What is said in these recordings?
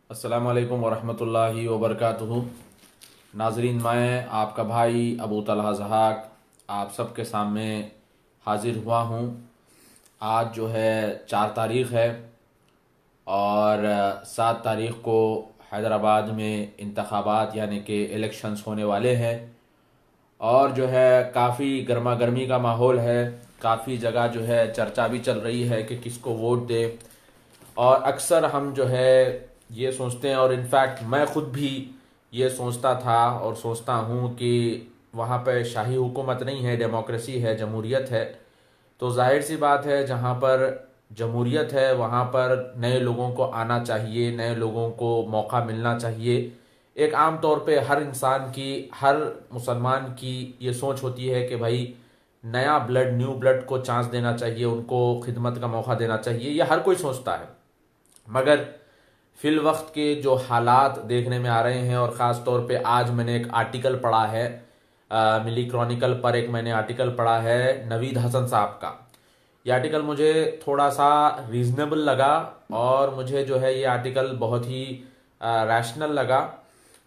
अस्सलामु अलैकुम वरहमतुल्लाहि वबरकातुहू। नाजरीन, मैं आपका भाई अबू तलहा ज़हाक आप सबके सामने हाजिर हुआ हूँ। आज जो है 4 तारीख़ है और 7 तारीख़ को हैदराबाद में इंतखाबात यानी कि इलेक्शंस होने वाले हैं और जो है काफ़ी गर्मा गर्मी का माहौल है। काफ़ी जगह जो है चर्चा भी चल रही है कि किसको वोट दे। और अक्सर हम जो है ये सोचते हैं और इनफैक्ट मैं खुद भी ये सोचता था और सोचता हूँ कि वहाँ पर शाही हुकूमत नहीं है, डेमोक्रेसी है, जमहूरियत है। तो जाहिर सी बात है जहाँ पर जमहूरियत है वहाँ पर नए लोगों को आना चाहिए, नए लोगों को मौका मिलना चाहिए। एक आम तौर पे हर इंसान की, हर मुसलमान की ये सोच होती है कि भाई नया ब्लड, न्यू ब्लड को चांस देना चाहिए, उनको खिदमत का मौका देना चाहिए। ये हर कोई सोचता है। मगर फिल वक्त के जो हालात देखने में आ रहे हैं और ख़ास तौर पे आज मैंने एक आर्टिकल पढ़ा है, मिली क्रॉनिकल पर एक मैंने आर्टिकल पढ़ा है नवीद हसन साहब का। ये आर्टिकल मुझे थोड़ा सा रीज़नेबल लगा और मुझे जो है ये आर्टिकल बहुत ही रैशनल लगा।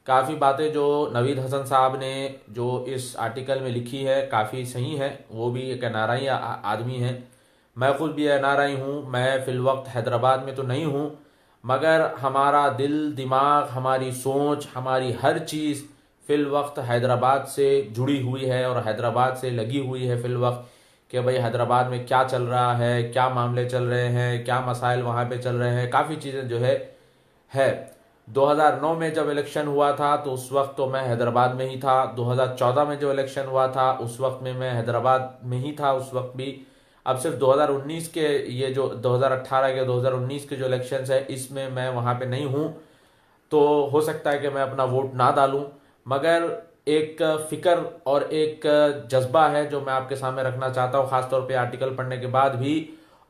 काफ़ी बातें जो नवीद हसन साहब ने जो इस आर्टिकल में लिखी है काफ़ी सही है। वो भी एक एनआरआई आदमी है, मैं खुद भी एनआरआई हूँ। मैं फिल वक्त हैदराबाद में तो नहीं हूँ, मगर हमारा दिल दिमाग, हमारी सोच, हमारी हर चीज़ फिल वक्त हैदराबाद से जुड़ी हुई है और हैदराबाद से लगी हुई है फिल वक्त कि भाई हैदराबाद में क्या चल रहा है, क्या मामले चल रहे हैं, क्या मसाइल वहाँ पे चल रहे हैं। काफ़ी चीज़ें जो है 2009 में जब इलेक्शन हुआ था तो उस वक्त तो मैं हैदराबाद में ही था। 2014 में जो इलेक्शन हुआ था उस वक्त में मैं हैदराबाद में ही था उस वक्त भी। अब सिर्फ 2019 के, ये जो 2018 के 2019 के जो इलेक्शंस है इसमें मैं वहाँ पे नहीं हूँ, तो हो सकता है कि मैं अपना वोट ना डालूं। मगर एक फिक्र और एक जज्बा है जो मैं आपके सामने रखना चाहता हूँ, ख़ासतौर पे आर्टिकल पढ़ने के बाद भी।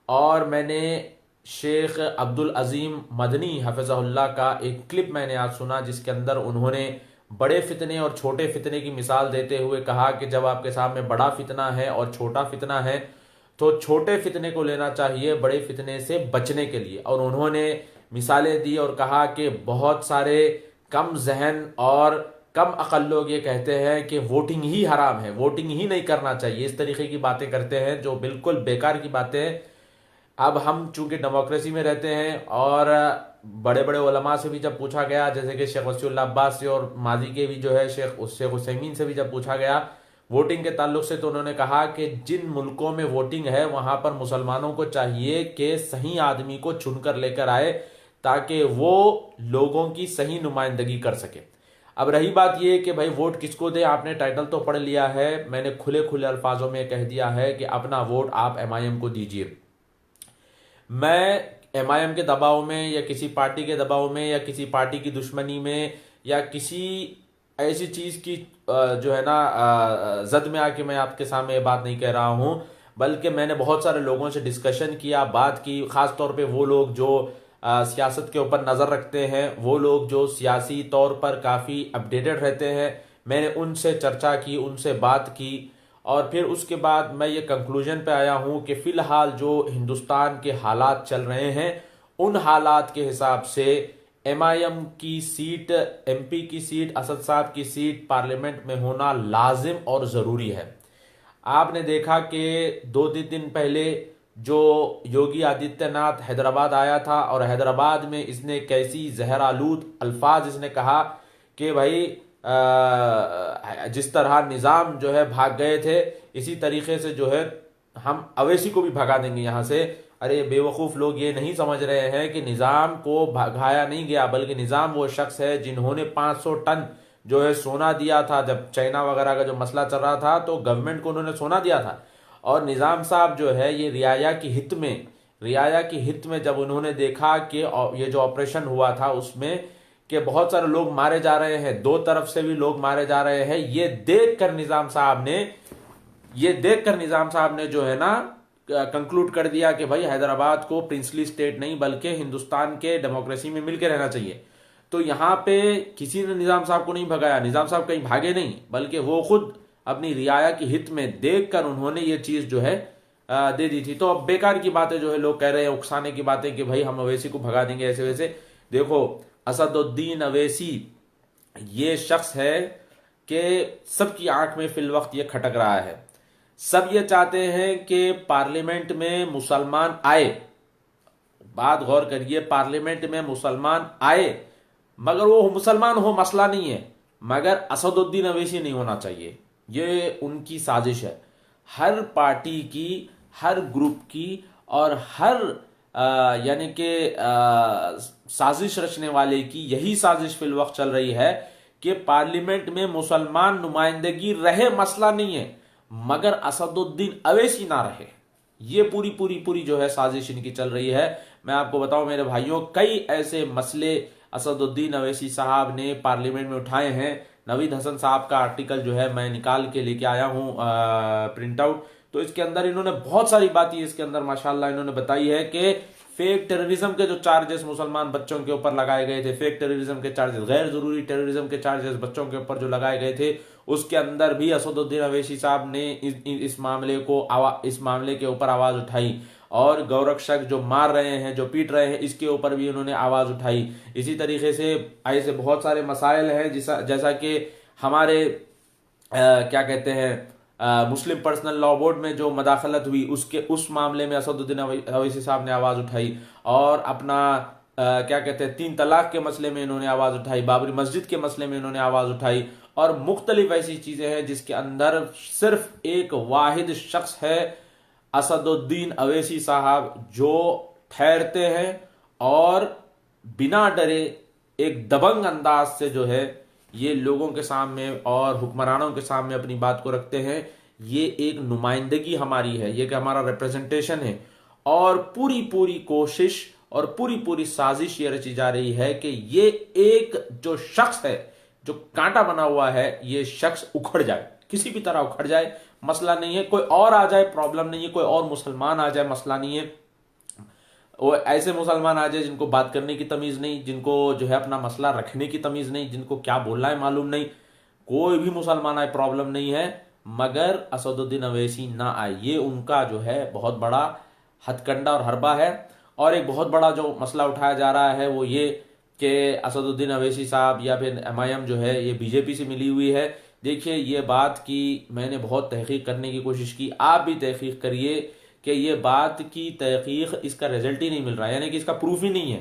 और मैंने शेख अब्दुल अजीम मदनी हफिज़हुल्लाह का एक क्लिप मैंने आज सुना जिसके अंदर उन्होंने बड़े फितने और छोटे फितने की मिसाल देते हुए कहा कि जब आपके सामने बड़ा फितना है और छोटा फितना है तो छोटे फितने को लेना चाहिए बड़े फितने से बचने के लिए। और उन्होंने मिसालें दी और कहा कि बहुत सारे कम जहन और कम अकल लोग ये कहते हैं कि वोटिंग ही हराम है, वोटिंग ही नहीं करना चाहिए। इस तरीके की बातें करते हैं जो बिल्कुल बेकार की बातें हैं। अब हम चूंकि डेमोक्रेसी में रहते हैं और बड़े बड़े उलमा से भी जब पूछा गया, जैसे कि शेख वसीउल्लाह अब्बास से और माजी के भी जो है शेख हुसैमीन से भी जब पूछा गया वोटिंग के ताल्लुक से, तो उन्होंने कहा कि जिन मुल्कों में वोटिंग है वहां पर मुसलमानों को चाहिए कि सही आदमी को चुनकर लेकर आए ताकि वो लोगों की सही नुमाइंदगी कर सके। अब रही बात ये कि भाई वोट किसको दे, आपने टाइटल तो पढ़ लिया है, मैंने खुले खुले अल्फाजों में कह दिया है कि अपना वोट आप एमआईएम को दीजिए। मैं एमआईएम के दबाव में या किसी पार्टी के दबाव में या किसी पार्टी की दुश्मनी में या किसी ऐसी चीज की जो है ना जद में आके मैं आपके सामने ये बात नहीं कह रहा हूं, बल्कि मैंने बहुत सारे लोगों से डिस्कशन किया, बात की। खास तौर पे वो लोग जो सियासत के ऊपर नजर रखते हैं, वो लोग जो सियासी तौर पर काफी अपडेटेड रहते हैं, मैंने उनसे चर्चा की, उनसे बात की। और फिर उसके बाद मैं ये कंक्लूजन पे आया हूं कि फिलहाल जो हिंदुस्तान के हालात चल रहे हैं उन हालात के हिसाब से एमआईएम की सीट, एमपी की सीट, असद साहब की सीट पार्लियामेंट में होना लाजिम और जरूरी है। आपने देखा कि 2 दिन पहले जो योगी आदित्यनाथ हैदराबाद आया था और हैदराबाद में इसने कैसी जहरालूद अल्फाज इसने कहा कि भाई जिस तरह निजाम जो है भाग गए थे इसी तरीके से जो है हम अवैसी को भी भगा देंगे यहां से। अरे बेवकूफ लोग ये नहीं समझ रहे हैं कि निजाम को भगाया नहीं गया, बल्कि निजाम वो शख्स है जिन्होंने 500 टन जो है सोना दिया था। जब चाइना वगैरह का जो मसला चल रहा था तो गवर्नमेंट को उन्होंने सोना दिया था। और निजाम साहब जो है ये रियाया की हित में जब उन्होंने देखा कि ये जो ऑपरेशन हुआ था उसमें कि बहुत सारे लोग मारे जा रहे हैं, दो तरफ से भी लोग मारे जा रहे हैं, ये देखकर निजाम साहब ने जो है ना कंक्लूड कर दिया कि भाई हैदराबाद को प्रिंसली स्टेट नहीं बल्कि हिंदुस्तान के डेमोक्रेसी में मिलकर रहना चाहिए। तो यहां पे किसी ने निजाम साहब को नहीं भगाया, निजाम साहब कहीं भागे नहीं, बल्कि वो खुद अपनी रियाया की हित में देखकर उन्होंने ये चीज जो है दे दी थी। तो अब बेकार की बातें जो है लोग कह रहे हैं, उकसाने की बातें कि भाई हम अवैसी को भगा देंगे ऐसे वैसे। देखो असदुद्दीन अवैसी ये शख्स है कि सबकी आंख में फिल वक्त ये खटक रहा है। सब ये चाहते हैं कि पार्लियामेंट में मुसलमान आए, बात गौर करिए, पार्लियामेंट में मुसलमान आए, मगर वो मुसलमान हो मसला नहीं है, मगर असदुद्दीन अवैसी नहीं होना चाहिए। ये उनकी साजिश है, हर पार्टी की, हर ग्रुप की और हर यानी कि साजिश रचने वाले की यही साजिश फिल वक्त चल रही है कि पार्लियामेंट में मुसलमान नुमाइंदगी रहे, मसला नहीं है, मगर असदुद्दीन अवैसी ना रहे। ये पूरी पूरी पूरी जो है साजिश इनकी चल रही है। मैं आपको बताऊं मेरे भाइयों, कई ऐसे मसले असदुद्दीन अवैसी साहब ने पार्लियामेंट में उठाए हैं। नवीद हसन साहब का आर्टिकल जो है मैं निकाल के लेके आया हूं प्रिंट आउट, तो इसके अंदर इन्होंने बहुत सारी बातें इसके अंदर माशाल्लाह इन्होंने बताई है कि फेक टेररिज्म के जो चार्जेस मुसलमान बच्चों के ऊपर लगाए गए थे, फेक टेररिज्म के चार्जेस, गैर जरूरी टेररिज्म के चार्जेस बच्चों के ऊपर जो लगाए गए थे, उसके अंदर भी असदुद्दीन अवैसी साहब ने इस मामले के ऊपर आवाज उठाई। और गौरक्षक जो मार रहे हैं, जो पीट रहे हैं, इसके ऊपर भी उन्होंने आवाज उठाई। इसी तरीके से ऐसे बहुत सारे मसाइल हैं जैसा कि हमारे क्या कहते हैं मुस्लिम पर्सनल लॉ बोर्ड में जो मदाखलत हुई, उस मामले में असदुद्दीन अवैसी साहब ने आवाज उठाई। और अपना क्या कहते हैं 3 तलाक के मसले में इन्होंने आवाज उठाई, बाबरी मस्जिद के मसले में इन्होंने आवाज उठाई, और मुख्तलिफ ऐसी चीजें हैं जिसके अंदर सिर्फ एक वाहिद शख्स है, असदुद्दीन अवैसी साहब, जो ठहरते हैं और बिना डरे एक दबंग अंदाज से जो है ये लोगों के सामने और हुक्मरानों के सामने अपनी बात को रखते हैं। ये एक नुमाइंदगी हमारी है, ये कि हमारा रिप्रेजेंटेशन है, और पूरी पूरी कोशिश और पूरी पूरी साजिश ये रची जा रही है कि ये एक जो शख्स है, जो कांटा बना हुआ है, ये शख्स उखड़ जाए, किसी भी तरह उखड़ जाए, मसला नहीं है, कोई और आ जाए प्रॉब्लम नहीं है, कोई और मुसलमान आ जाए मसला नहीं है, वो ऐसे मुसलमान आ जाए जिनको बात करने की तमीज नहीं, जिनको जो है अपना मसला रखने की तमीज नहीं, जिनको क्या बोलना है मालूम नहीं, कोई भी मुसलमान आए प्रॉब्लम नहीं है, मगर असदुद्दीन अवैसी ना आए। ये उनका जो है बहुत बड़ा हथकंडा और हरबा है। और एक बहुत बड़ा जो मसला उठाया जा रहा है वो ये कि असदुद्दीन अवैसी साहब या फिर MIM जो है ये बीजेपी से मिली हुई है। देखिए, ये बात की मैंने बहुत तहकीक करने की कोशिश की, आप भी तहकीक करिए कि ये बात की तहकीक, इसका रिजल्ट ही नहीं मिल रहा है, यानी कि इसका प्रूफ ही नहीं है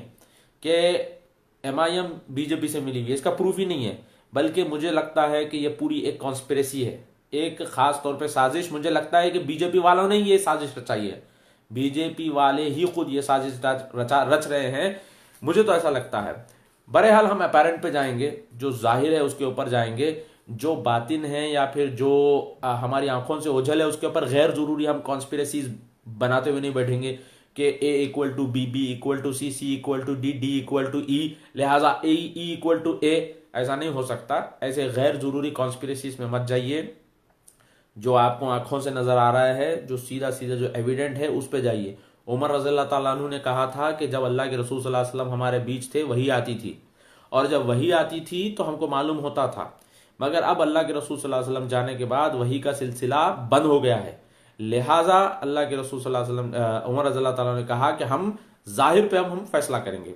कि MIM बीजेपी से मिली हुई है, इसका प्रूफ ही नहीं है। बल्कि मुझे लगता है कि यह पूरी एक कॉन्स्पिरेसी है, एक खास तौर पे साजिश। मुझे लगता है कि बीजेपी वालों ने ये साजिश रचाई है, बीजेपी वाले ही खुद ये साजिश रच रहे हैं, मुझे तो ऐसा लगता है। बहरहाल हम अपैरेंट पे जाएंगे, जो जाहिर है उसके ऊपर जाएंगे, जो बातिन है या फिर जो हमारी आंखों से ओझल है उसके ऊपर गैर जरूरी हम कॉन्स्पिरेसीज बनाते हुए नहीं बैठेंगे कि A = B, B = C, C = D, D = E, लिहाजा E = A। ऐसा नहीं हो सकता। ऐसे गैर जरूरी कॉन्स्पिरेसीज में मत जाइए। जो आपको आंखों से नजर आ रहा है, जो सीधा सीधा जो एविडेंट है, उस पे जाइए। उमर रज़ियल्लाहु ताला अन्हु ने कहा था कि जब अल्लाह के रसूल सल्लल्लाहु अलैहि वसल्लम हमारे बीच थे, वही आती थी, और जब वही आती थी तो हमको मालूम होता था, मगर अब अल्लाह के रसूल सल्लल्लाहु अलैहि वसल्लम जाने के बाद वही का सिलसिला बंद हो गया है। लिहाजा अल्लाह के रसूल सल्लल्लाहु अलैहि वसल्लम, उमर रज़ियल्लाहु ताला ने कहा कि हम जाहिर पे हम फैसला करेंगे,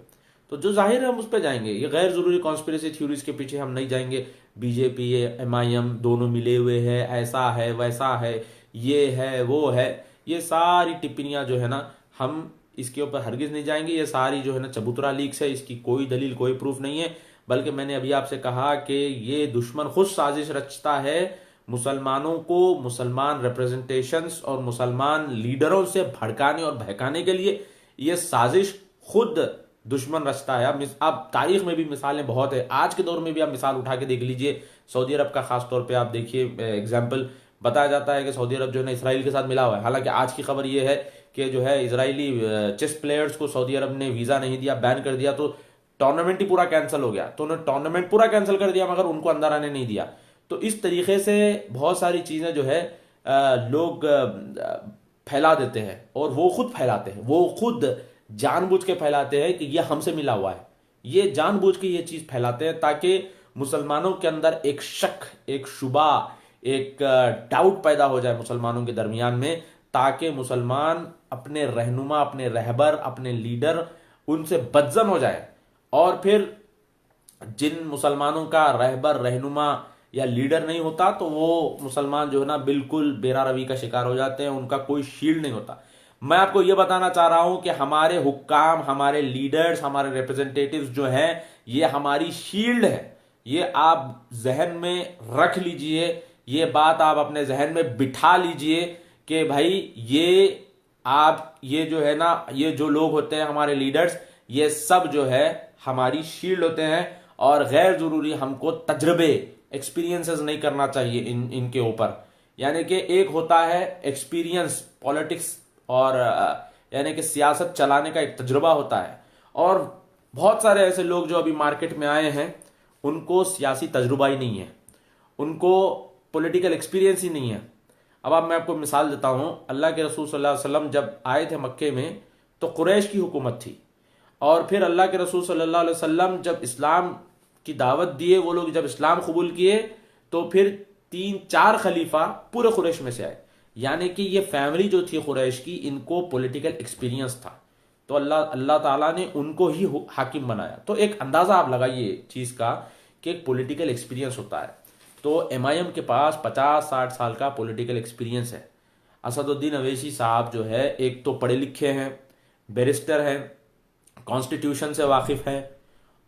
तो जो जाहिर है हम उस पर जाएंगे। ये गैर जरूरी कॉन्स्पिरेसी थ्योरीज के पीछे हम नहीं जाएंगे। बीजेपी MIM दोनों मिले हुए हैं, ऐसा है वैसा है, ये है वो है, ये सारी टिप्पणियां जो है ना, हम इसके ऊपर हरगिज नहीं जाएंगे। ये सारी जो है ना चबूतरा लीक्स है, इसकी कोई दलील कोई प्रूफ नहीं है। बल्कि मैंने अभी आपसे कहा कि ये दुश्मन खुद साजिश रचता है मुसलमानों को, मुसलमान रिप्रेजेंटेशंस और मुसलमान लीडरों से भड़काने और बहकाने के लिए। ये साजिश खुद दुश्मन रचता है। अब तारीख में भी मिसालें बहुत है, आज के दौर में भी आप मिसाल उठा के देख लीजिए। सऊदी अरब का खास तौर पे आप देखिए एग्जाम्पल, बताया जाता है कि सऊदी अरब जो है ना इसराइल के साथ मिला हुआ है। हालांकि आज की खबर ये है कि जो है इजरायली चेस प्लेयर्स को सऊदी अरब ने वीजा नहीं दिया, बैन कर दिया, तो टूर्नामेंट ही पूरा कैंसिल हो गया। तो उन्होंने टूर्नामेंट पूरा कैंसिल कर दिया, मगर उनको अंदर आने नहीं दिया। तो इस तरीके से बहुत सारी चीजें जो है लोग फैला देते हैं, और वो खुद फैलाते हैं, वो खुद जानबूझ के फैलाते हैं कि ये हमसे मिला हुआ है। ये जानबूझ के ये चीज फैलाते हैं ताकि मुसलमानों के अंदर एक शक, एक शुबा, एक डाउट पैदा हो जाए मुसलमानों के दरमियान में, ताकि मुसलमान अपने रहनुमा, अपने रहबर, अपने लीडर, उनसे बदजन हो जाए, और फिर जिन मुसलमानों का रहबर रहनुमा या लीडर नहीं होता तो वो मुसलमान जो है ना बिल्कुल बेरा रवी का शिकार हो जाते हैं, उनका कोई शील्ड नहीं होता। मैं आपको ये बताना चाह रहा हूं कि हमारे हुक्काम, हमारे लीडर्स, हमारे रिप्रेजेंटेटिव्स जो हैं ये हमारी शील्ड है। ये आप जहन में रख लीजिए, ये बात आप अपने जहन में बिठा लीजिए कि भाई ये जो है ना, ये जो लोग होते हैं हमारे लीडर्स, ये सब जो है हमारी शील्ड होते हैं। और गैर जरूरी हमको तजर्बे, एक्सपीरियंसेस नहीं करना चाहिए इनके ऊपर। यानी कि एक होता है एक्सपीरियंस पॉलिटिक्स और यानी कि सियासत चलाने का एक तजुर्बा होता है, और बहुत सारे ऐसे लोग जो अभी मार्केट में आए हैं उनको सियासी तजुर्बा ही नहीं है, उनको पॉलिटिकल एक्सपीरियंस ही नहीं है। अब मैं आपको मिसाल देता हूं, अल्लाह के रसूल सल्लल्लाहु अलैहि वसल्लम जब आए थे मक्के में तो कुरैश की हुकूमत थी, और फिर अल्लाह के रसूल सल्लल्लाहु अलैहि वसल्लम जब इस्लाम की दावत दिए, वो लोग जब इस्लाम कबूल किए तो फिर 3-4 खलीफा पूरे कुरैश में से आए। यानी कि ये फैमिली जो थी कुरैश की, इनको पॉलिटिकल एक्सपीरियंस था, तो अल्लाह अल्लाह ताला ने उनको ही हाकिम बनाया। तो एक अंदाजा आप लगाइए चीज का कि एक पॉलिटिकल एक्सपीरियंस होता है। तो एमआईएम के पास 50-60 साल का पॉलिटिकल एक्सपीरियंस है। असदुद्दीन अवैसी साहब जो है एक तो पढ़े लिखे हैं, बैरिस्टर हैं, कॉन्स्टिट्यूशन से वाकिफ हैं,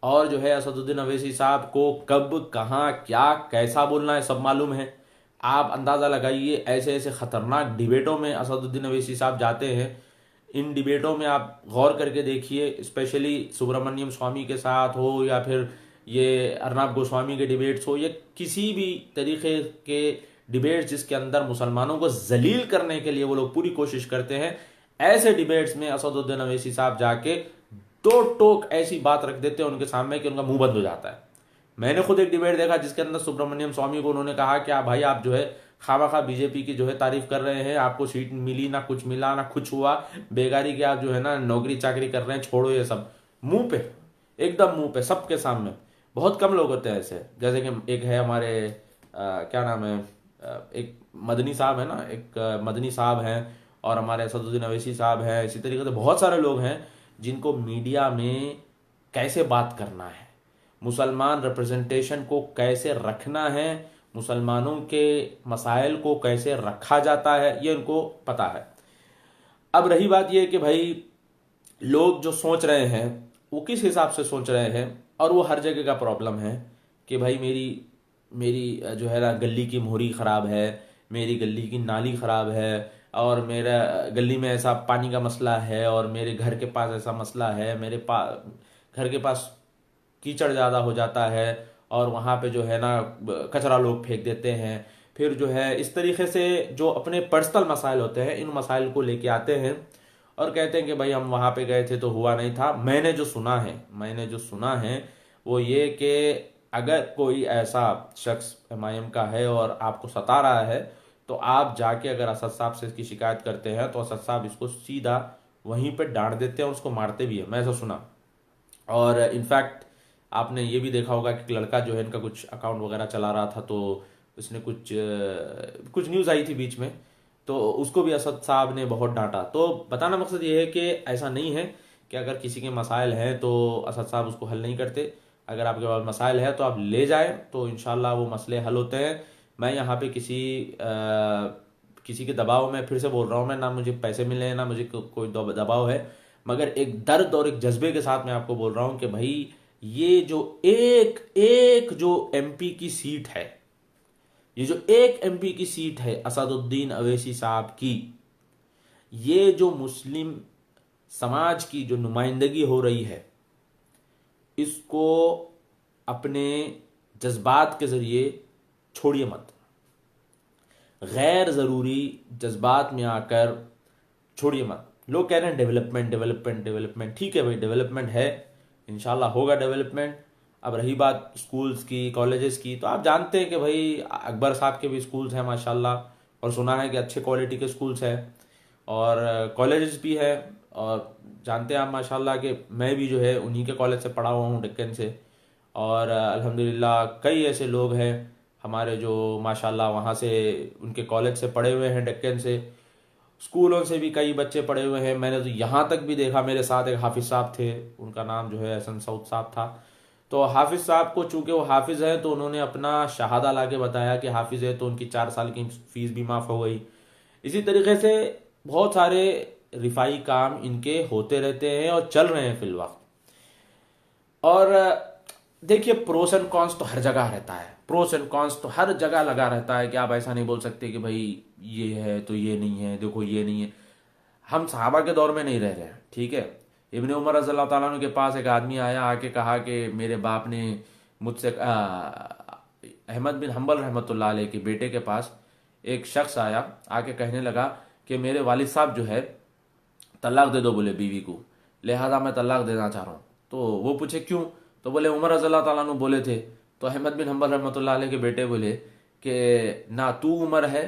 और जो है असदुद्दीन अवैसी साहब को कब कहाँ क्या कैसा बोलना है सब मालूम है। आप अंदाजा लगाइए, ऐसे ऐसे खतरनाक डिबेटों में असदुद्दीन अवैसी साहब जाते हैं। इन डिबेटों में आप गौर करके देखिए, स्पेशली सुब्रमण्यम स्वामी के साथ हो या फिर ये अर्नब गोस्वामी के डिबेट्स हो या किसी भी तरीके के डिबेट्स जिसके अंदर मुसलमानों को जलील करने के लिए वो लोग पूरी कोशिश करते हैं, ऐसे डिबेट्स में असदुद्दीन अवैसी साहब जाके दो टोक ऐसी बात रख देते हैं उनके सामने कि उनका मुंह बंद हो जाता है। मैंने खुद एक डिबेट देखा जिसके अंदर सुब्रमण्यम स्वामी को उन्होंने कहा कि भाई आप जो है खामखा बीजेपी की जो है तारीफ कर रहे हैं, आपको सीट मिली ना, कुछ मिला ना कुछ हुआ, बेगारी की आप जो है ना नौकरी चाकरी कर रहे हैं, छोड़ो ये सब। मुंह पे, एकदम मुंह पे सबके सामने। बहुत कम लोग होते हैं ऐसे, जैसे कि एक है हमारे क्या नाम है, एक मदनी साहब है ना, एक मदनी साहब हैं, और हमारे असदुद्दीन अवैसी साहब हैं। इसी तरीके से बहुत सारे लोग हैं जिनको मीडिया में कैसे बात करना है, मुसलमान रिप्रेजेंटेशन को कैसे रखना है, मुसलमानों के मसाइल को कैसे रखा जाता है, ये उनको पता है। अब रही बात ये कि भाई लोग जो सोच रहे हैं वो किस हिसाब से सोच रहे हैं, और वो हर जगह का प्रॉब्लम है कि भाई मेरी मेरी जो है ना गली की मोहरी ख़राब है, मेरी गली की नाली ख़राब है, और मेरा गली में ऐसा पानी का मसला है, और मेरे घर के पास ऐसा मसला है, मेरे घर के पास कीचड़ ज़्यादा हो जाता है, और वहाँ पे जो है ना कचरा लोग फेंक देते हैं। फिर जो है इस तरीके से जो अपने पर्सनल मसाइल होते हैं, इन मसाइल को लेके आते हैं और कहते हैं कि भाई हम वहाँ पे गए थे तो हुआ नहीं था। मैंने जो सुना है वो ये कि अगर कोई ऐसा शख्स एमआईएम का है और आपको सता रहा है तो आप जाके अगर असद साहब से इसकी शिकायत करते हैं तो असद साहब इसको सीधा वहीं पे डांट देते हैं और उसको मारते भी है, मैं ऐसा सुना। और इनफैक्ट आपने ये भी देखा होगा कि लड़का जो है इनका कुछ अकाउंट वगैरह चला रहा था, तो उसने कुछ न्यूज़ आई थी बीच में, तो उसको भी असद साहब ने बहुत डांटा। तो बताना मकसद ये है कि ऐसा नहीं है कि अगर किसी के मसाइल हैं तो असद साहब उसको हल नहीं करते। अगर आपके पास मसाइल है तो आप ले जाएं तो इंशाल्लाह वो मसले हल होते हैं। मैं यहाँ पे किसी के दबाव में, फिर से बोल रहा हूँ मैं, ना मुझे पैसे मिले हैं ना मुझे कोई दबाव है, मगर एक दर्द और एक जज्बे के साथ मैं आपको बोल रहा हूँ कि भाई ये जो एक एक जो एमपी की सीट है, ये जो एक एमपी की सीट है असदुद्दीन अवैसी साहब की, ये जो मुस्लिम समाज की जो नुमाइंदगी हो रही है, इसको अपने जज्बात के जरिए छोड़िए मत। गैर जरूरी जज्बात में आकर छोड़िए मत। लोग कह रहे हैं डेवलपमेंट डेवलपमेंट डेवलपमेंट, ठीक है भाई डेवलपमेंट है, इंशाल्लाह होगा डेवलपमेंट। अब रही बात स्कूल्स की, कॉलेजेस की, तो आप जानते हैं कि भाई अकबर साहब के भी स्कूल्स हैं माशाल्लाह, और सुना है कि अच्छे क्वालिटी के स्कूल्स हैं और कॉलेजेस भी है। और जानते हैं आप माशाल्लाह कि मैं भी जो है उन्हीं के कॉलेज से पढ़ा हुआ हूँ, डेक्कन से, और अल्हम्दुलिल्लाह कई ऐसे लोग हैं हमारे जो माशाल्लाह वहाँ से उनके कॉलेज से पढ़े हुए हैं, डेक्कन से, स्कूलों से भी कई बच्चे पढ़े हुए हैं। मैंने तो यहाँ तक भी देखा, मेरे साथ एक हाफिज साहब थे, उनका नाम जो है हसन सऊद साहब था, तो हाफिज साहब को, चूंकि वो हाफिज हैं, तो उन्होंने अपना शहादा ला के बताया कि हाफिज है, तो उनकी 4 साल की फीस भी माफ हो गई। इसी तरीके से बहुत सारे रिफाई काम इनके होते रहते हैं और चल रहे हैं फिलवक्त। और देखिए, प्रोस एंड कॉन्स तो हर जगह रहता है, प्रोस एंड कॉन्स तो हर जगह लगा रहता है कि आप ऐसा नहीं बोल सकते कि भाई ये है तो ये नहीं है, देखो ये नहीं है। हम सहाबा के दौर में नहीं रह रहे हैं, ठीक है। इब्ने उमर रज़ियल्लाहु ताला अन्हु के पास एक आदमी आया, आके कहा कि मेरे बाप ने मुझसे, अहमद बिन हम्बल रहमतुल्लाह अलैह के बेटे के पास एक शख्स आया, आके कहने लगा कि मेरे वालिद साहब जो है तलाक दे दो बोले बीवी को, लिहाजा मैं तलाक देना चाह रहा हूँ। तो वो पूछे क्यों, तो बोले उमर रज़ियल्लाहु ताला अन्हु बोले थे। तो अहमद बिन हम्बल रहमतुल्लाह अलैह के बेटे बोले कि ना तू उमर है,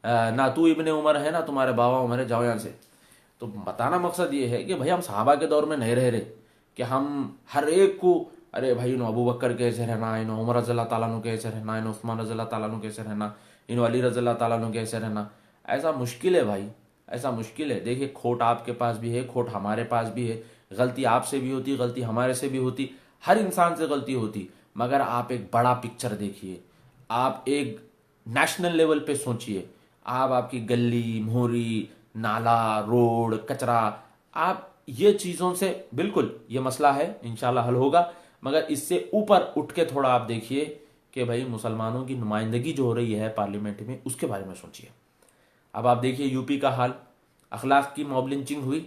ना तू इब्ने उमर है, ना तुम्हारे बाबा उमर है, जाओ यहाँ से। तो बताना मकसद ये है कि भाई हम सहाबा के दौर में नहीं रह रहे कि हम हर एक को, अरे भाई इन अबू बकर कैसे रहना, इन उमर रज़ियल्लाहु ताला अन्हु कैसे रहना, इन उस्मान रज़ियल्लाहु ताला अन्हु कैसे रहना, इन अली रज़ियल्लाहु ताला अन्हु कैसे रहना। ऐसा मुश्किल है भाई, ऐसा मुश्किल है। देखिए, खोट आपके पास भी है, खोट हमारे पास भी है, गलती आपसे भी होती, गलती हमारे से भी होती, हर इंसान से गलती होती। मगर आप एक बड़ा पिक्चर देखिए, आप एक नेशनल लेवल पे सोचिए। आप आपकी गली मोहरी, नाला, रोड, कचरा, आप ये चीज़ों से, बिल्कुल ये मसला है, इंशाल्लाह हल होगा। मगर इससे ऊपर उठ के थोड़ा आप देखिए कि भाई मुसलमानों की नुमाइंदगी जो हो रही है पार्लियामेंट में, उसके बारे में सोचिए। अब आप देखिए यूपी का हाल, अखलाक की मॉब लिंचिंग हुई,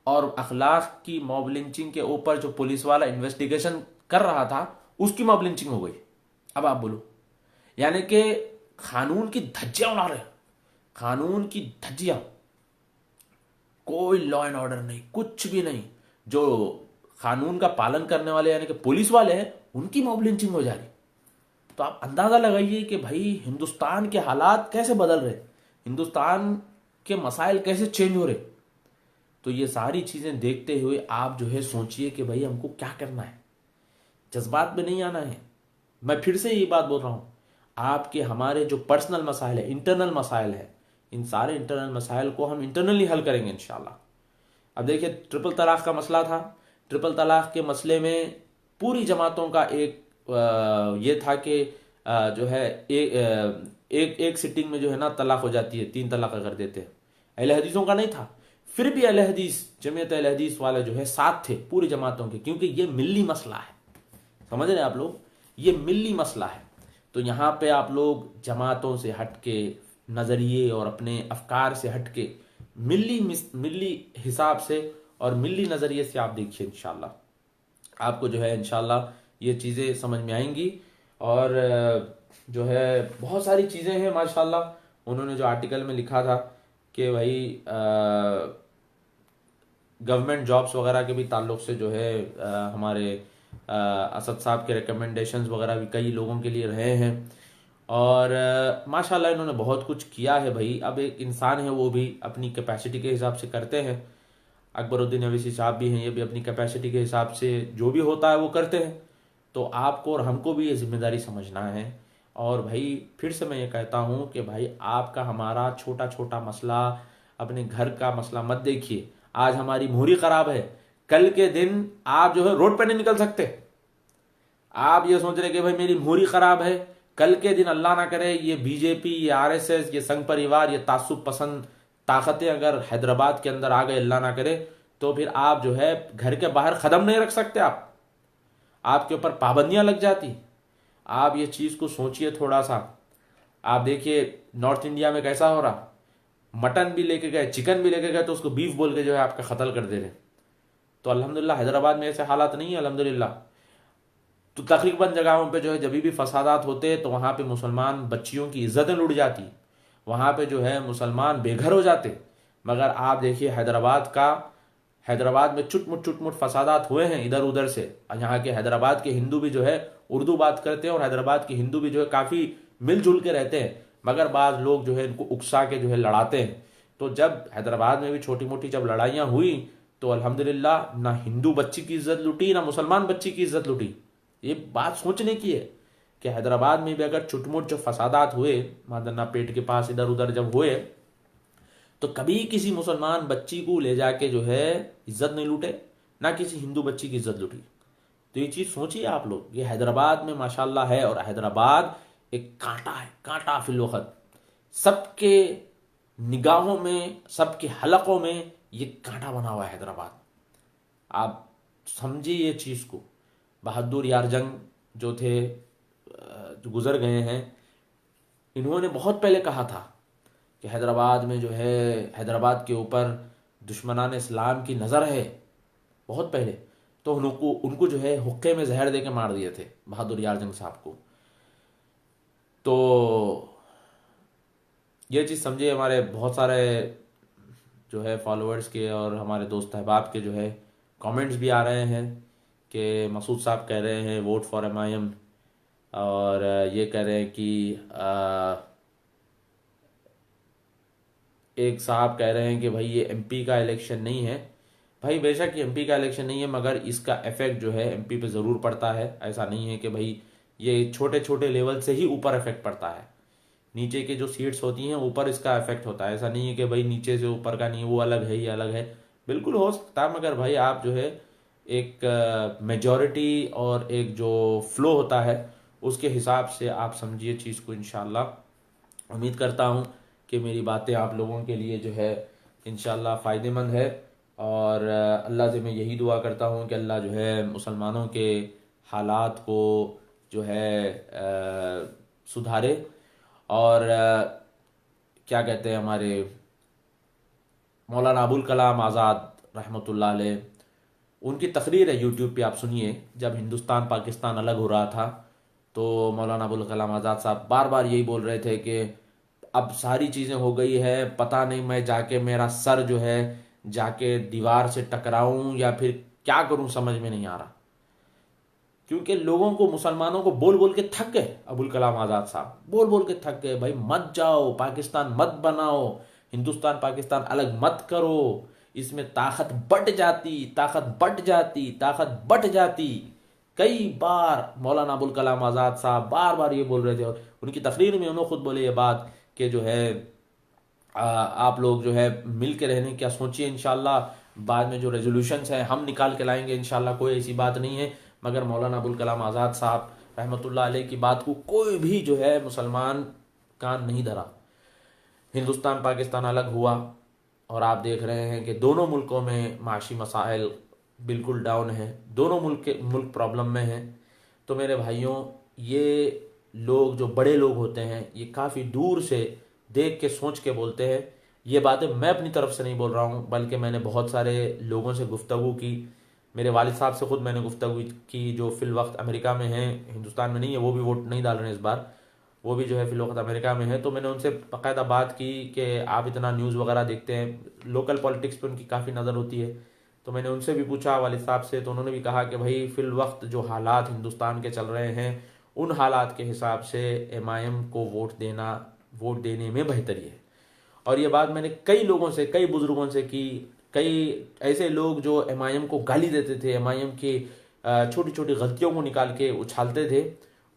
और अखलाक की मॉब लिंचिंग के ऊपर जो पुलिस वाला इन्वेस्टिगेशन कर रहा था उसकी मॉब लिंचिंग हो गई। अब आप बोलो, यानी कि कानून की धज्जियां उड़ा रहे हैं, कानून की धज्जियां, कोई लॉ एंड ऑर्डर नहीं, कुछ भी नहीं। जो कानून का पालन करने वाले यानी कि पुलिस वाले हैं, उनकी मॉब लिंचिंग हो जा रही। तो आप अंदाजा लगाइए कि भाई हिंदुस्तान के हालात कैसे बदल रहे, हिंदुस्तान के मसाइल कैसे चेंज हो रहे। तो ये सारी चीजें देखते हुए आप जो है सोचिए कि भाई हमको क्या करना है, जज्बात में नहीं आना है। मैं फिर से ये बात बोल रहा हूं, आपके हमारे जो पर्सनल मसाइल है, इंटरनल मसाइल है, इन सारे इंटरनल मसाइल को हम इंटरनली हल करेंगे इंशाल्लाह। अब देखिए, ट्रिपल तलाक का मसला था, ट्रिपल तलाक के मसले में पूरी जमातों का एक ये था कि जो है एक सिटिंग में जो है ना तलाक हो जाती है, 3 तलाक कर देते हैं। अहले हदीसों का नहीं था, फिर भी अहले हदीस, जमीयत अहले हदीस वाले जो है साथ थे पूरी जमातों के, क्योंकि ये मिल्ली मसला है। समझ रहे हैं आप लोग, ये मिल्ली मसला है। तो यहाँ पे आप लोग जमातों से हटके, नजरिए और अपने अफकार से हटके मिल्ली हिसाब से और मिल्ली नजरिए से आप देखिए, इंशाल्लाह आपको जो है इंशाल्लाह ये चीजें समझ में आएंगी। और जो है बहुत सारी चीजें हैं माशाल्लाह। उन्होंने जो आर्टिकल में लिखा था कि भाई गवर्नमेंट जॉब्स वगैरह के भी ताल्लुक से जो है हमारे असद साहब के रिकमेंडेशंस वगैरह भी कई लोगों के लिए रहे हैं। और माशाल्लाह इन्होंने बहुत कुछ किया है भाई। अब एक इंसान है, वो भी अपनी कैपेसिटी के हिसाब से करते हैं। अकबरुद्दीन अवीसी साहब भी हैं, ये भी अपनी कैपेसिटी के हिसाब से जो भी होता है वो करते हैं। तो आपको और हमको भी ये जिम्मेदारी समझना है। और भाई फिर से मैं ये कहता हूँ कि भाई आपका हमारा छोटा छोटा मसला, अपने घर का मसला मत देखिए। आज हमारी मोहरी खराब है, कल के दिन आप जो है रोड पर नहीं निकल सकते। आप ये सोच रहे कि भाई मेरी मोहरी खराब है, कल के दिन अल्लाह ना करे ये बीजेपी, ये आरएसएस, ये संघ परिवार, ये तासुब पसंद ताकतें अगर हैदराबाद के अंदर आ गए, अल्लाह ना करे, तो फिर आप जो है घर के बाहर कदम नहीं रख सकते। आपके ऊपर पाबंदियां लग जाती। आप ये चीज को सोचिए थोड़ा सा। आप देखिए नॉर्थ इंडिया में कैसा हो रहा, मटन भी लेके गए, चिकन भी लेके गए, तो उसको बीफ बोल के जो है आपका कत्ल कर दे रहे। तो अल्हम्दुलिल्लाह हैदराबाद में ऐसे हालात नहीं है अल्हम्दुलिल्लाह। तो तकरीबन जगहों पे जो है जब भी फसादात होते तो वहां पे मुसलमान बच्चियों की इज्जतें लुट जाती, वहां पे जो है मुसलमान बेघर हो जाते। मगर आप देखिए हैदराबाद में चुटमुट फसादात हुए हैं इधर उधर से। यहाँ के हैदराबाद के हिंदू भी जो है उर्दू बात करते हैं, और हैदराबाद के हिंदू भी जो है काफी मिलजुल के रहते हैं। मगर बाज लोग जो है इनको उकसा के जो है लड़ाते हैं। तो जब हैदराबाद में भी छोटी मोटी जब लड़ाइयां हुई तो अल्हम्दुलिल्लाह ना हिंदू बच्ची की इज्जत लुटी, ना मुसलमान बच्ची की इज्जत लुटी। ये बात सोचने की है कि हैदराबाद में भी अगर चुटमुट जो फसादात हुए, मादन्ना पेट के पास इधर उधर जब हुए, तो कभी किसी मुसलमान बच्ची को ले जाके जो है इज्जत नहीं लूटे, ना किसी हिंदू बच्ची की इज्जत लूटी। तो ये चीज़ सोचिए आप लोग, ये हैदराबाद में माशाल्लाह है, और हैदराबाद एक कांटा है, कांटा फिल वक्त सबके निगाहों में, सबके हलकों में ये कांटा बना हुआ है हैदराबाद। आप समझिए ये चीज़ को। बहादुर यार जंग जो थे, जो गुजर गए हैं, इन्होंने बहुत पहले कहा था कि हैदराबाद में जो है, हैदराबाद के ऊपर दुश्मनान इस्लाम की नज़र है, बहुत पहले। तो उनको उनको जो है हुक्के में जहर दे के मार दिए थे बहादुर यार जंग साहब को। तो ये चीज़ समझिए। हमारे बहुत सारे जो है फॉलोअर्स के और हमारे दोस्त अहबाब के जो है कमेंट्स भी आ रहे हैं कि मसूद साहब कह रहे हैं वोट फॉर MIM, और ये कह रहे हैं कि एक साहब कह रहे हैं कि भाई ये MP का इलेक्शन नहीं है। भाई बेशक ये MP का इलेक्शन नहीं है, मगर इसका इफेक्ट जो है MP पे ज़रूर पड़ता है। ऐसा नहीं है कि भाई ये छोटे छोटे लेवल से ही ऊपर इफेक्ट पड़ता है। नीचे के जो सीट्स होती हैं ऊपर इसका इफेक्ट होता है। ऐसा नहीं है कि भाई नीचे से ऊपर का नहीं, वो अलग है, ये अलग है। बिल्कुल हो सकता है, मगर भाई आप जो है एक मेजॉरिटी और एक जो फ्लो होता है उसके हिसाब से आप समझिए चीज़ को। इंशाल्लाह उम्मीद करता हूँ कि मेरी बातें आप लोगों के लिए जो है इंशाल्लाह फ़ायदेमंद है, और अल्लाह से मैं यही दुआ करता हूँ कि अल्लाह जो है मुसलमानों के हालात को जो है सुधारे। और क्या कहते हैं, हमारे मौलाना अबुल कलाम आज़ाद रहमतुल्लाह अलैह, उनकी तकरीर है यूट्यूब पे, आप सुनिए। जब हिंदुस्तान पाकिस्तान अलग हो रहा था तो मौलाना अबुल कलाम आज़ाद साहब बार बार यही बोल रहे थे कि अब सारी चीज़ें हो गई है, पता नहीं मैं जाके मेरा सर जो है जाके दीवार से टकराऊं या फिर क्या करूं, समझ में नहीं आ रहा। क्योंकि लोगों को, मुसलमानों को बोल बोल के थक गए अबुल कलाम आज़ाद साहब, बोल बोल के थक गए। भाई मत जाओ, पाकिस्तान मत बनाओ, हिंदुस्तान पाकिस्तान अलग मत करो, इसमें ताकत बट जाती, ताकत बट जाती, ताकत बट जाती। कई बार मौलाना अबुल कलाम आज़ाद साहब बार बार ये बोल रहे थे, और उनकी तकरीर में उन्होंने खुद बोले ये बात कि जो है आप लोग जो है मिल के रहने क्या सोचिए। इंशाल्लाह बाद में जो रेजोल्यूशंस हैं हम निकाल के लाएंगे इंशाल्लाह, कोई ऐसी बात नहीं है। मगर मौलाना अबुल कलाम आज़ाद साहब रहमतुल्लाह अलैह की बात को कोई भी जो है मुसलमान कान नहीं धरा। हिंदुस्तान पाकिस्तान अलग हुआ और आप देख रहे हैं कि दोनों मुल्कों में माशी मसाइल बिल्कुल डाउन है, दोनों मुल्क प्रॉब्लम में हैं। तो मेरे भाइयों, ये लोग जो बड़े लोग होते हैं ये काफ़ी दूर से देख के सोच के बोलते हैं। ये बातें मैं अपनी तरफ से नहीं बोल रहा हूँ, बल्कि मैंने बहुत सारे लोगों से गुफ्तगू की। मेरे वालिद साहब से खुद मैंने गुफ्तगू की, जो फिल वक्त अमेरिका में हैं, हिंदुस्तान में नहीं है, वो भी वोट नहीं डाल रहे हैं इस बार, वो भी जो है फिल वक्त अमेरिका में है। तो मैंने उनसे बाकायदा बात की कि आप इतना न्यूज़ वगैरह देखते हैं, लोकल पॉलिटिक्स पे उनकी काफ़ी नज़र होती है। तो मैंने उनसे भी पूछा वालिद साहब से, तो उन्होंने भी कहा कि भाई फिल वक्त जो हालात हिंदुस्तान के चल रहे हैं उन हालात के हिसाब से MIM को वोट देने में बेहतरी है। और ये बात मैंने कई लोगों से, कई बुजुर्गों से की। कई ऐसे लोग जो MIM को गाली देते थे, MIM की छोटी छोटी गलतियों को निकाल के उछालते थे,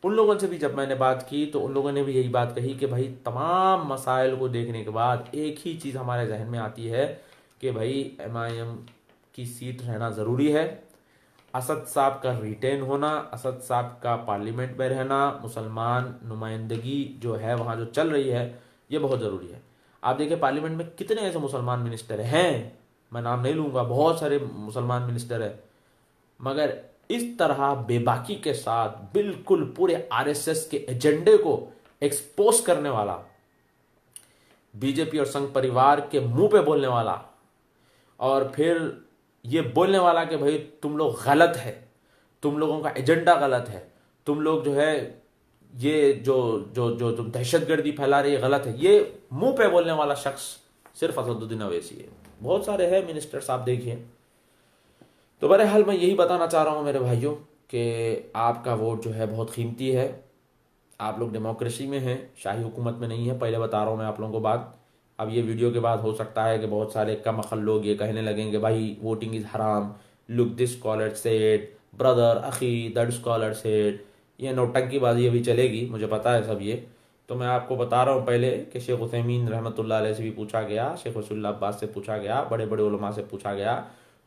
उन लोगों से भी जब मैंने बात की तो उन लोगों ने भी यही बात कही कि भाई तमाम मसाइल को देखने के बाद एक ही चीज़ हमारे जहन में आती है कि भाई MIM की सीट रहना ज़रूरी है, असद साहब का रिटेन होना, असद साहब का पार्लियामेंट में रहना, मुसलमान नुमाइंदगी जो है वहाँ जो चल रही है ये बहुत ज़रूरी है। आप देखिए पार्लियामेंट में कितने ऐसे मुसलमान मिनिस्टर हैं, मैं नाम नहीं लूँगा, बहुत सारे मुसलमान मिनिस्टर हैं, मगर इस तरह बेबाकी के साथ बिल्कुल पूरे RSS के एजेंडे को एक्सपोज करने वाला, बीजेपी और संघ परिवार के मुंह पे बोलने वाला, और फिर ये बोलने वाला कि भाई तुम लोग गलत है, तुम लोगों का एजेंडा गलत है, तुम लोग जो है ये जो जो जो तुम दहशतगर्दी फैला रही है गलत है, ये मुंह पे बोलने वाला शख्स सिर्फ असदुद्दीन अवैसी है। बहुत सारे हैं मिनिस्टर्स आप देखिए। तो बहरहाल मैं यही बताना चाह रहा हूँ मेरे भाइयों कि आपका वोट जो है बहुत कीमती है। आप लोग डेमोक्रेसी में हैं, शाही हुकूमत में नहीं है, पहले बता रहा हूँ मैं आप लोगों को बात। अब ये वीडियो के बाद हो सकता है कि बहुत सारे कम अक्ल लोग ये कहने लगेंगे भाई वोटिंग इज़ हराम, look this scholar said, brother अखी दैट स्कॉलर सेड, ये नौटंकीबाजी अभी चलेगी, मुझे पता है सब ये। तो मैं आपको बता रहा हूँ पहले कि शेख उथैमीन रहमतुल्लाह अलैह से भी पूछा गया, शेख वसूलुल्लाह अब्बास से पूछा गया, बड़े बड़े उलमा से पूछा गया,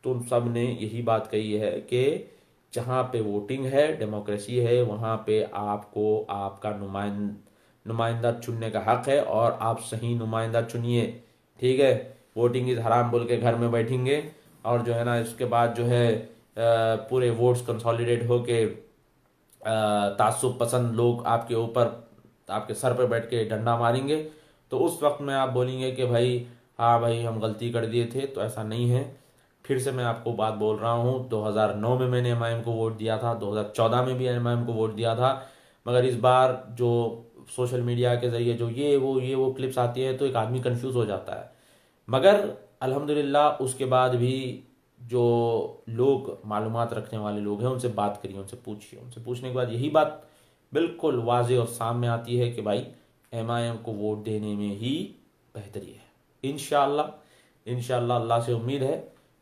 तो उन सब ने यही बात कही है कि जहाँ पे वोटिंग है, डेमोक्रेसी है, वहाँ पे आपको आपका नुमाइंदा चुनने का हक है और आप सही नुमाइंदा चुनिए। ठीक है, वोटिंग इज हराम बोल के घर में बैठेंगे और जो है ना इसके बाद जो है पूरे वोट्स कंसोलिडेट होके तासुब पसंद लोग आपके ऊपर, आपके सर पे बैठ के डंडा मारेंगे, तो उस वक्त में आप बोलेंगे कि भाई हाँ भाई हम गलती कर दिए थे। तो ऐसा नहीं है। फिर से मैं आपको बात बोल रहा हूँ, 2009 में मैंने एमआईएम को वोट दिया था, 2014 में भी एमआईएम को वोट दिया था। मगर इस बार जो सोशल मीडिया के जरिए जो ये वो क्लिप्स आती है तो एक आदमी कंफ्यूज हो जाता है। मगर अल्हम्दुलिल्लाह उसके बाद भी जो लोग मालूमात रखने वाले लोग हैं उनसे बात करिए, उनसे पूछिए। उनसे पूछने के बाद यही बात बिल्कुल वाजे और सामने आती है कि भाई एमआईएम को वोट देने में ही बेहतरी है। इंशाल्लाह अल्लाह से उम्मीद है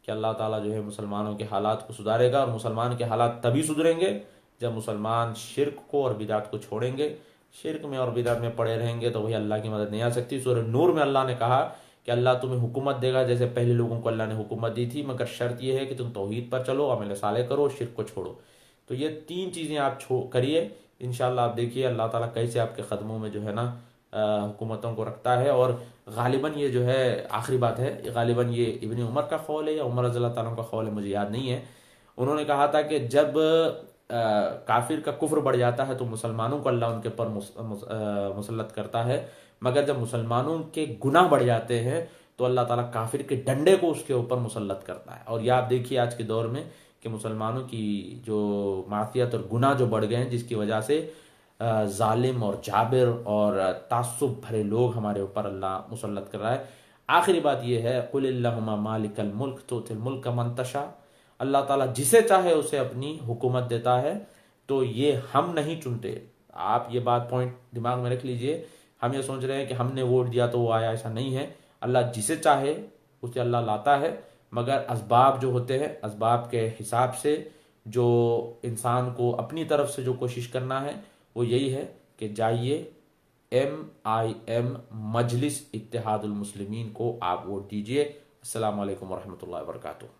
कि अल्लाह ताला जो है मुसलमानों के हालात को सुधारेगा। और मुसलमान के हालात तभी सुधरेंगे जब मुसलमान शिर्क को और बिदात को छोड़ेंगे। शिर्क में और बिदात में पड़े रहेंगे तो वही अल्लाह की मदद नहीं आ सकती। सूरह नूर में अल्लाह ने कहा कि अल्लाह तुम्हें हुकूमत देगा जैसे पहले लोगों को अल्लाह ने हुकूमत दी थी, मगर शर्त यह है कि तुम तौहीद पर चलो, अमल साले करो, शिर्क को छोड़ो। तो ये 3 चीज़ें आप करिए, इंशाल्लाह आप देखिए अल्लाह ताला कैसे आपके कदमों में जो है ना हुकूमतों को रखता है। और गालिबन ये जो है आखिरी बात है, गालिबन ये इब्न उमर का कौल है या उमर रज़ियल्लाहु ताला का कौल है, मुझे याद नहीं है। उन्होंने कहा था कि जब काफिर का कुफ्र बढ़ जाता है तो मुसलमानों को अल्लाह उनके ऊपर मुसल्लत करता है, मगर जब मुसलमानों के गुनाह बढ़ जाते हैं तो अल्लाह ताला काफिर के डंडे को उसके ऊपर मुसल्लत करता है। और ये आप देखिए आज के दौर में कि मुसलमानों की जो माफियत और गुनाह जो बढ़ गए हैं, जिसकी वजह से जालिम और जाबिर और तासुब भरे लोग हमारे ऊपर अल्लाह मुसल्लत कर रहा है। आखिरी बात यह है, कुल अल्लाहुम्मा मालिकल मुल्क तुतिल मुल्क मन तशा, अल्लाह ताला जिसे चाहे उसे अपनी हुकूमत देता है। तो ये हम नहीं चुनते। आप ये बात पॉइंट दिमाग में रख लीजिए। हम ये सोच रहे हैं कि हमने वोट दिया तो वो आया, ऐसा नहीं है। अल्लाह जिसे चाहे उसे अल्लाह लाता है, मगर असबाब जो होते हैं, असबाब के हिसाब से जो इंसान को अपनी तरफ से जो कोशिश करना है वो यही है कि जाइए MIM मजलिस इत्तेहादुल मुस्लिमीन को आप वोट दीजिए। अस्सलाम वालेकुम वरहमतुल्लाहि वबरकातुहू।